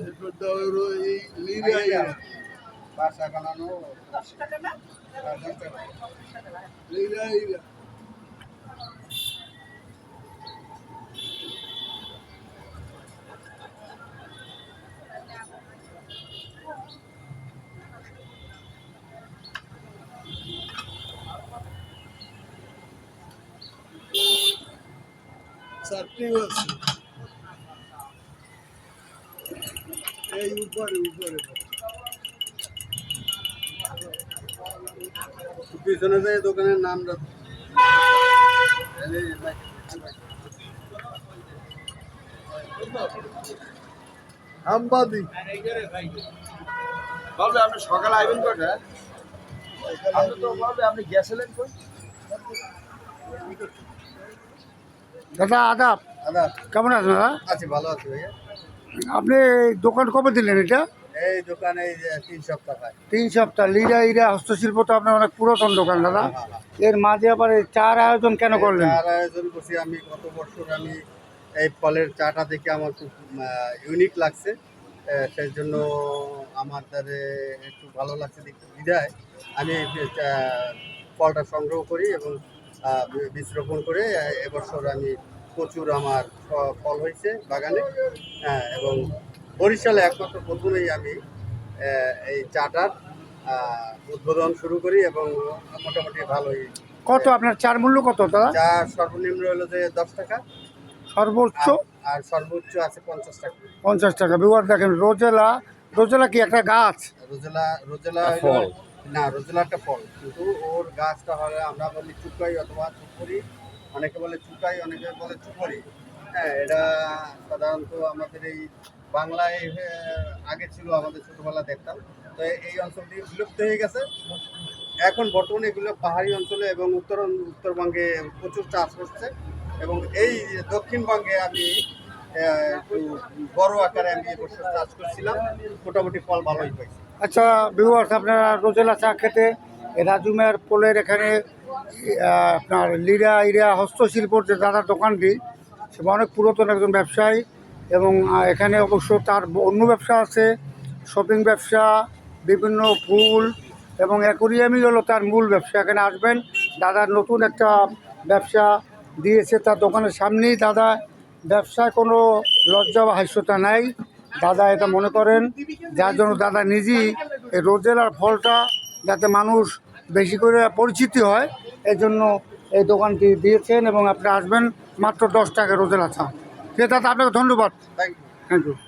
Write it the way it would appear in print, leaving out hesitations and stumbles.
এরপরটা হলো এই লিরা বাসা বানানো লিরা চারটি আছে এই উপরে পিছনে যে দোকানের নামটা আমবাদি বলবে আপনি সকালে আইবেন কটা আপনি তো বলবে আপনি গেছিলেন কই দাদা আদাব, দাদা কেমন আছেন দাদা? আছি ভালো আছি ভাইয়া আপনি দোকান কবে দিলেন এটা? এই দোকানে এই যে 3 সপ্তাহ হয় 3 সপ্তাহ। লিরা ইরা হস্তশিল্প তো আপনার অনেক পুরাতন দোকান দাদা। এর মাঝে আবার এই চার আয়োজন কেন করলেন? চার আয়োজন করছি আমি গত বছর আমি এই ফলের চাটা দেখে আমার খুব ইউনিক লাগছে সেই জন্য আমাদের একটু ভালো লাগছে দেখতে বিধায় আমি ফলটা সংগ্রহ করি এবং বীজ রোপণ করে এবছর আমি প্রচুর আমার ফল হয়েছে বাগানে এবং বরিশালে একমাত্র প্রথমেই আমি এই চাটার উদ্বোধন শুরু করি এবং মোটামুটি ভালোই। কত আপনার চার মূল্য কত দাদা? চা সর্বনিম্ন হলো যে 10 টাকা, সর্বোচ্চ আর সর্বোচ্চ আছে 50 টাকা। 50 টাকা। বিবার দেখেন রোজেলা, রোজেলা কি একটা গাছ? রোজেলা না, রোজেলা একটা ফল, কিন্তু ওর গাছটা হলে আমরা বলি চুকাই অথবা চুপড়ি, অনেকে বলে চুকাই, অনেকে বলে চুপড়ি। এটা সাধারণত আমাদের এই বাংলায় আগে ছিল, আমাদের ছোটবেলা দেখতাম। তো এই অঞ্চলটি বিলুপ্ত হয়ে গেছে। এখন বর্তমানে এগুলো পাহাড়ি অঞ্চলে এবং উত্তরবঙ্গে প্রচুর চাষ হচ্ছে এবং এই দক্ষিণবঙ্গে আমি একটু বড় আকারে আমি এবছর চাষ করছিলাম, মোটামুটি ফল ভালোই পাইছি। আচ্ছা বিবার, আপনারা রোজেলা চা খেতে রাজুমের পোলের এখানে আপনার লিরা ইরা হস্তশিল্পর যে দাদার দোকানটি, সে অনেক পুরাতন একজন ব্যবসায়ী এবং এখানে অবশ্য তার অন্য ব্যবসা আছে, শপিং ব্যবসা, বিভিন্ন ফুল এবং অ্যাকোরিয়ামই হলো তার মূল ব্যবসা। এখানে আসবেন, দাদার নতুন একটা ব্যবসা দিয়েছে তার দোকানের সামনেই। দাদা ব্যবসায় কোনো লজ্জা বা হাস্যতা নাই, দাদা এটা মনে করেন, যার জন্য দাদা নিজেই এই রোজেলার ফলটা যাতে মানুষ বেশি করে পরিচিতি হয় এই জন্য এই দোকানটি দিয়েছেন এবং আপনি আসবেন, মাত্র 10 টাকা রোজেলা চা। সে দাদা আপনাকে ধন্যবাদ। Thank you. Thank you.